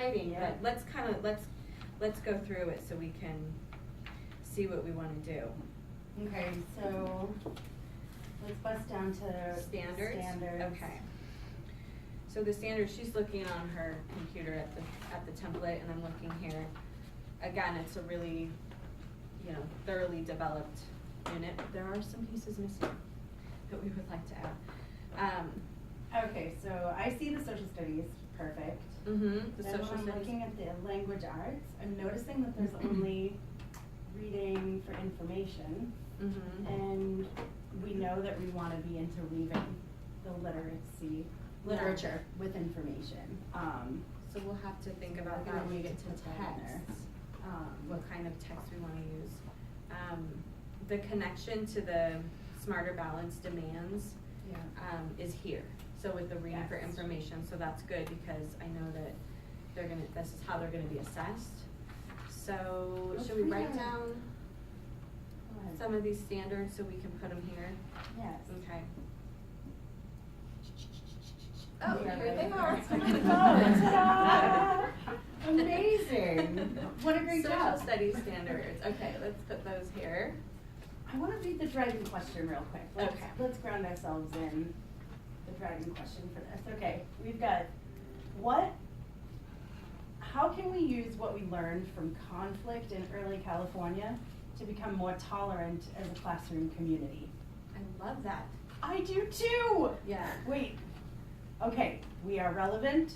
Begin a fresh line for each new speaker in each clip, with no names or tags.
writing,
Yeah.
but let's go through it so we can see what we wanna do.
Okay, so let's bust down to
Standards?
standards.
Okay. So the standards, she's looking on her computer at the template, and I'm looking here. Again, it's a really, thoroughly developed unit. There are some pieces missing that we would like to add.
Okay, so I see the social studies, perfect.
The
Then
social
when I'm
studies.
looking at the language arts, I'm noticing that there's only reading for information. And we know that we wanna be into leaving the literature with information.
So we'll have to think
So
about
we're
that
gonna
when we
need
get
to
to
put that in there.
text, what kind of text we wanna use. The connection to the Smarter Balance demands,
Yeah.
is here. So with the reading for
Yes.
information, so that's good because I know that this is how they're gonna be assessed. So
Let's
should we
read
write
our-
down
Go ahead.
some of these standards so we can put them here?
Yes.
Okay. Oh,
We are
here they
ready.
are.
Oh, ta-da! Amazing. What a great
Social
job.
studies standards. Okay, let's put those here.
I want to read the driving question real quick.
Okay.
Let's ground ourselves in the driving question for this. Okay, we've got how can we use what we learned from conflict in early California to become more tolerant as a classroom community?
I love that.
I do too!
Yeah.
Wait, okay, we are relevant,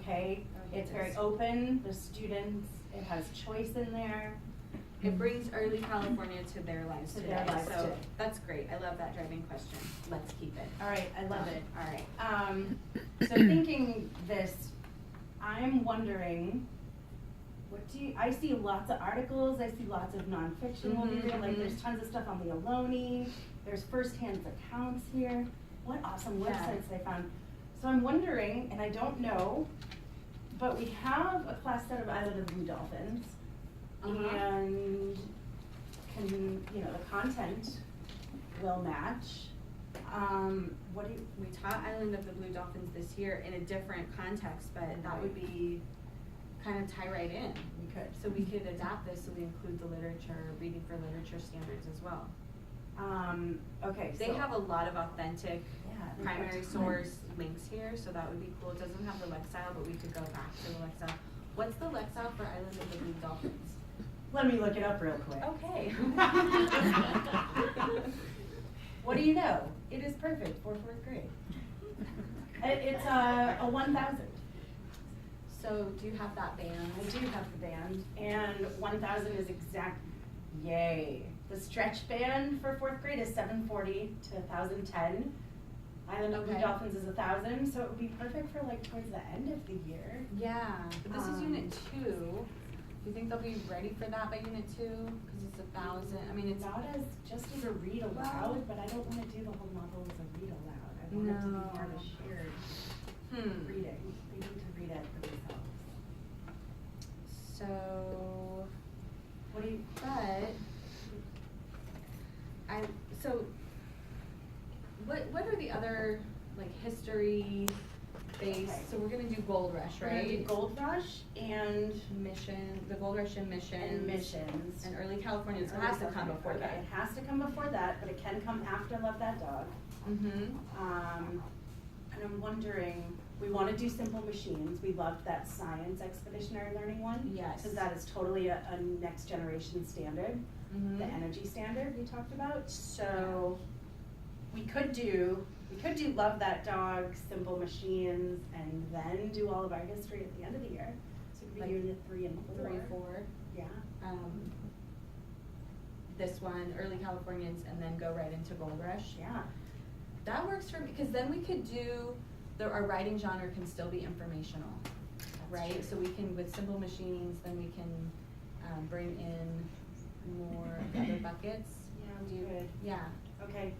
okay, it's very open, the students, it has choice in there.
It brings early California to their lives
To
today.
their lives
So
today.
that's great. I love that driving question. Let's keep it.
All right, I love it.
All right.
So thinking this, I'm wondering, I see lots of articles, I see lots of nonfiction we'll be reading, like there's tons of stuff on the Ohlone, there's firsthand accounts here. What awesome
Yeah.
websites I found. So I'm wondering, and I don't know, but we have a class set of Island of Blue Dolphins. And the content will match.
We taught Island of the Blue Dolphins this year in a different context, but that would be kind of tie right in.
We could.
So we could adapt this so we include the literature, reading for literature standards as well.
Okay,
They have a lot of authentic
they've
primary
got
source links here, so that would be cool. It doesn't have the Lexile, but we could go back to the Lexile. What's the Lexile for Island of the Blue Dolphins?
Let me look it up real quick.
Okay.
What do you know? It is perfect for 4th grade. It's a 1000.
So do you have that band?
I do have the band, and 1000 is exact. Yay! The stretch band for 4th grade is 740 to 1010. Island of Blue
Okay.
Dolphins is 1000, so it would be perfect for towards the end of the year.
Yeah, but this is Unit 2. Do you think they'll be ready for that by Unit 2? Because it's 1000. I mean, it's
not just as a read aloud, but I don't want to do the whole novel as a read aloud. I want it to be more of a shared reading. They need to read it for themselves.
So, what are the other history based?
Okay.
So we're gonna do Gold Rush,
We're gonna do
right?
Gold Rush and
The Gold Rush and missions. And Early California. It has to come before that.
It has to come before that, but it can come after Love That Dog. And I'm wondering, we want to do Simple Machines. We loved that science expeditionary learning one.
Yes.
Because that is totally a next generation standard, the energy standard we talked about. So we could do Love That Dog, Simple Machines, and then do all of our history at the end of the year. So it could be Unit 3 and 4. Yeah.
This one, Early Californians, and then go right into Gold Rush.
Yeah.
That works for me, because then we could do, our writing genre can still be informational, right?
true.
So we can, with Simple Machines, then we can bring in more of the other buckets.
Yeah, good.
Yeah.
Okay.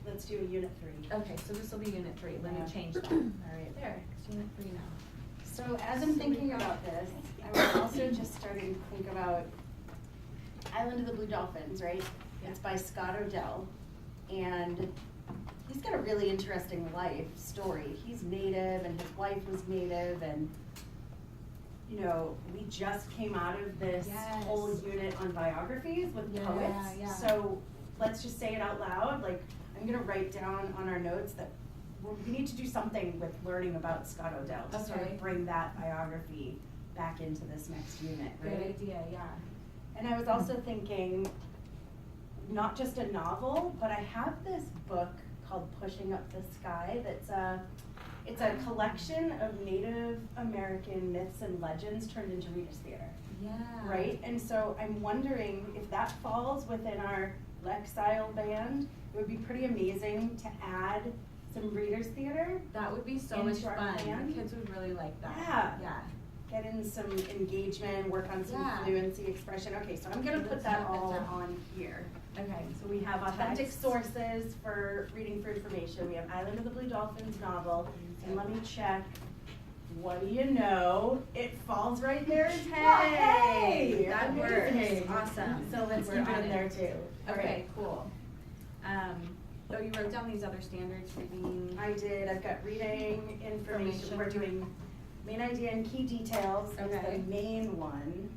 Let's do a Unit 3.
Okay, so this will be Unit 3. Let me
Yeah.
change that. All right, there. It's Unit 3 now.
So as I'm thinking about this, I'm also just starting to think about Island of the Blue Dolphins, right?
Yeah.
It's by Scott Odell, and he's got a really interesting life story. He's Native and his wife was Native, and you know, we just came out of this
Yes.
whole unit on biographies with
Yeah,
poets.
yeah.
So let's just say it out loud. Like, I'm gonna write down on our notes that we need to do something with learning about Scott Odell to sort
Okay.
of bring that biography back into this next unit,
Good
right?
idea, yeah.
And I was also thinking, not just a novel, but I have this book called Pushing Up the Sky it's a collection of Native American myths and legends turned into Reader's Theater,
Yeah.
right? And so I'm wondering if that falls within our Lexile band, it would be pretty amazing to add some Reader's Theater,
That would be so
Into
much
our
fun.
plan?
The kids would really like that.
Yeah.
Yeah.
get in some engagement, work on some
Yeah.
fluency expression. Okay, so I'm gonna put
Let's
that
note it
all
down.
on here.
Okay.
So we have authentic
Text.
sources for reading for information. We have Island of the Blue Dolphins novel. And let me check. What do you know? It falls right there. Hey!
That
Amazing.
works. Awesome.
So let's
We're
keep it
on
in
it.
there too. All
Okay,
right.
cool. Oh, you wrote down these other standards, reading.
I did. I've got reading information. We're doing main idea and key details is
Okay.
the main one.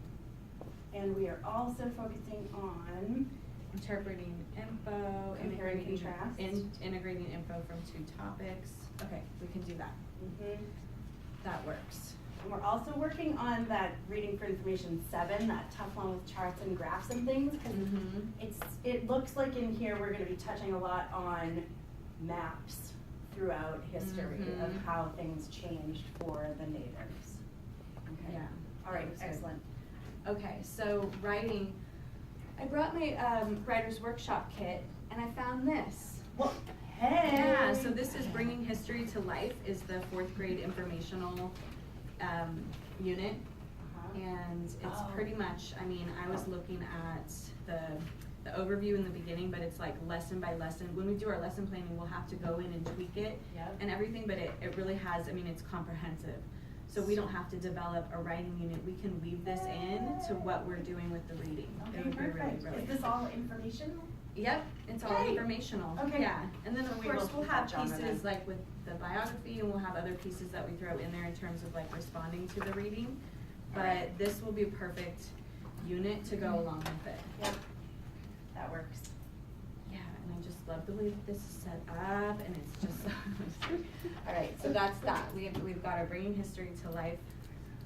And we are also focusing on
Interpreting info,
Compare and
integrating,
contrast.
integrating info from two topics. Okay, we can do that. That works.
And we're also working on that reading for information 7, that tough one with charts and graphs and things, because it looks like in here we're gonna be touching a lot on maps throughout history
Mhm.
of how things changed for the natives. Okay.
Yeah.
All right,
That's good.
excellent.
Okay, so writing, I brought my writer's workshop kit and I found this.
Well, hey.
Yeah, so this is Bringing History to Life, is the 4th grade informational unit. And it's
Oh.
pretty much, I mean, I was looking at the overview in the beginning, but it's like lesson by lesson. When we do our lesson planning, we'll have to go in and tweak it
Yep.
and everything, but it really has, I mean, it's comprehensive. So we don't have to develop a writing unit. We can weave this in to what we're doing with the reading. It
Okay,
would be really,
perfect.
really
Is this
cool.
all informational?
Yep, it's all
Yay.
informational.
Okay.
Yeah, and then
So
of
we will
course we'll
keep
have
that genre
pieces
then.
like with the biography, and we'll have other pieces that we throw in there in terms of like responding to the reading. But
Alright.
this will be a perfect unit to go along with it.
Yep. That works.
Yeah, and I just love the way that this is set up, and it's just
All right,
so that's that. We've got our Bringing History to Life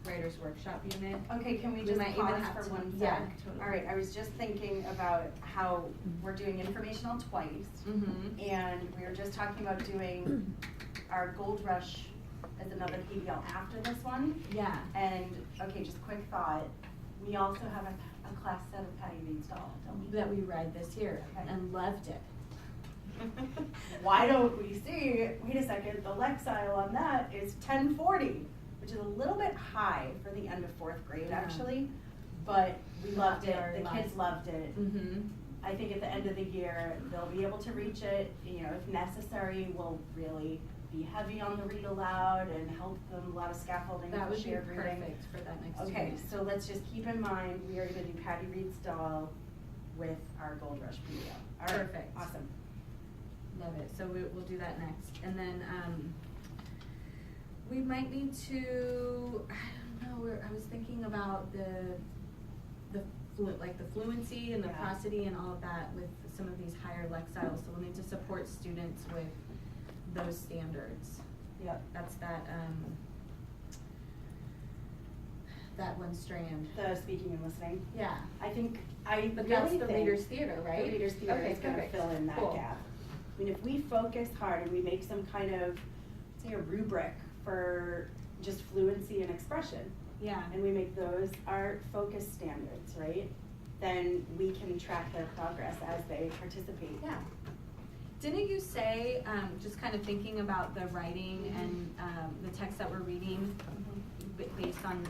Writers Workshop unit.
Okay, can we
We
just
might even
pause
have
for
to-
1
yeah,
sec?
totally.
All right, I was just thinking about how we're doing informational twice,
Mm-hmm.
and we were just talking about doing our Gold Rush as another PBL after this one.
Yeah.
And, okay, just quick thought, we also have a class set of Patty Reed's doll, don't we?
That we read this year
Okay.
and loved it.
Why don't we see, wait a second, the Lexile on that is 1040, which is a little bit high for the end of 4th grade,
Yeah.
actually, but we loved it,
Very
the kids
nice.
loved it.
Mm-hmm.
I think at the end of the year, they'll be able to reach it, you know, if necessary, we'll really be heavy on the read aloud and help them, a lot of scaffolding
That
for
would be
shared reading.
perfect for that next
Okay,
unit.
so let's just keep in mind, we are gonna do Patty Reed's doll with our Gold Rush PBL. All right,
Perfect.
awesome.
Love it. So we'll do that next. And then we might need to, I don't know, I was thinking about the fluency and the
Yeah.
prosody and all of that with some of these higher Lexiles. So we'll need to support students with those standards.
Yep.
That's that one strand.
The speaking and listening.
Yeah.
I think,
But
really
that's the
think
Reader's Theater, right?
The Reader's Theater
Okay,
is gonna
perfect.
fill in that
Cool.
gap. I mean, if we focus hard and we make some kind of, say, a rubric for just fluency and expression,
Yeah.
and we make those our focus standards, right? Then we can track their progress as they participate.
Yeah. Didn't you say, just kind of thinking about the writing and the text that we're reading based on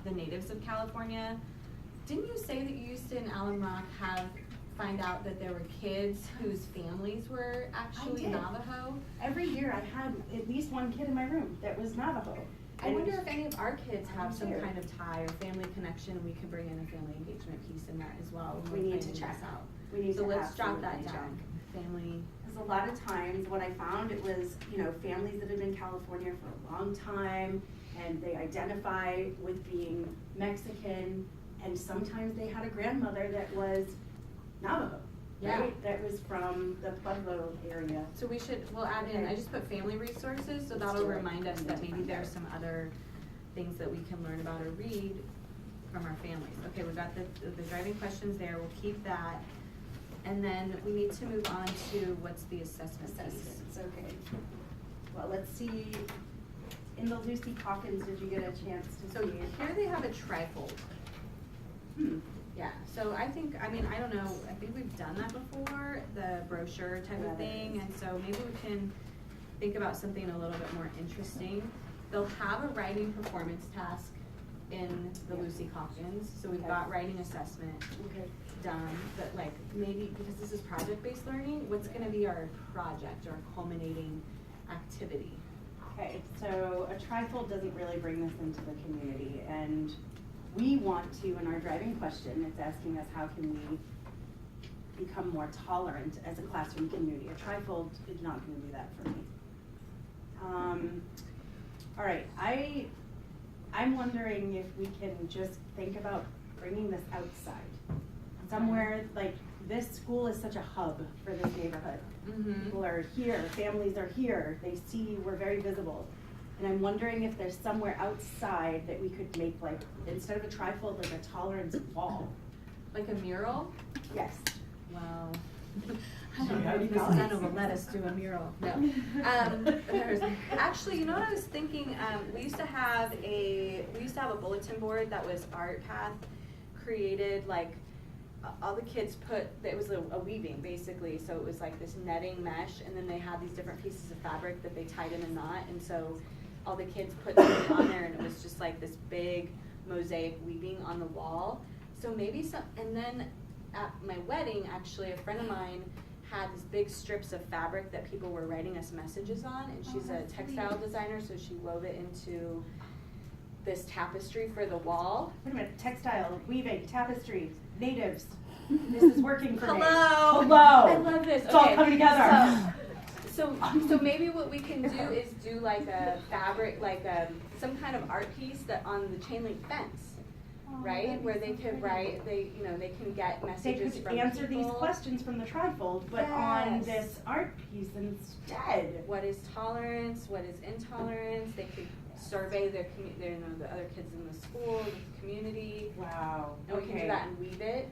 the natives of California, didn't you say that you used to in Alum Rock find out that there were kids whose families were actually
did.
Navajo?
Every year I had at least one kid in my room that was Navajo.
I wonder if any of our kids have some
Sure.
kind of tie or family connection, and we could bring in a family engagement piece in that as well. when
We
we're
need to
planning
check.
this out.
We need
So
to
let's drop that
absolutely
down.
check.
Family.
Because a lot of times what I found, it was, you know, families that had been in California for a long time, and they identify with being Mexican, and sometimes they had a grandmother that was Navajo, right? That was from the Pueblo area.
So we'll add in, I just put family resources, so that'll remind us that maybe there's some other things that we can learn about or read from our families. Okay, we've got the driving questions there, we'll keep that. And then we need to move on to what's the assessment piece.
Okay. Well, let's see, in the Lucy Calkins, did you get a chance to
So
see?
here they have a trifold. Yeah, so I think, I don't know, I think we've done that before, the brochure type of thing, and so maybe we can think about something a little bit more interesting. They'll have a writing performance task in the Lucy Calkins, so we've got writing assessment done, but like maybe, because this is project-based learning, what's gonna be our project or culminating activity?
Okay, so a trifold doesn't really bring this into the community, and we want to, in our driving question, it's asking us how can we become more tolerant as a classroom community. A trifold is not gonna do that for me. All right, I'm wondering if we can just think about bringing this outside. Somewhere, like, this school is such a hub for this neighborhood. People are here, families are here, they see we're very visible. And I'm wondering if there's somewhere outside that we could make, like, instead of a trifold, like a tolerance wall.
Like a mural?
Yes.
Wow.
I don't know if
Mrs. Anna will let us do a mural. No. Actually, you know what I was thinking? We used to have a bulletin board that was Art Path created, like all the kids it was a weaving basically, so it was like this netting mesh, and then they had these different pieces of fabric that they tied in a knot, and so all the kids put something on there, and it was just like this big mosaic weaving on the wall. So maybe and then at my wedding, actually, a friend of mine had these big strips of fabric that people were writing us messages on, and she's a textile designer, so she wove it into this tapestry for the wall.
Wait a minute, textile, weaving, tapestry, natives. This is working for me.
Hello! I love this.
It's all coming together.
So maybe what we can do is do like a fabric, like some kind of art piece that on the chain link fence. Right, where they could write, they can get messages from people.
They could answer these questions from the trifold, but on this art piece instead.
What is tolerance? What is intolerance? They could survey the other kids in the school, the community.
Wow.
And we can do that and weave it.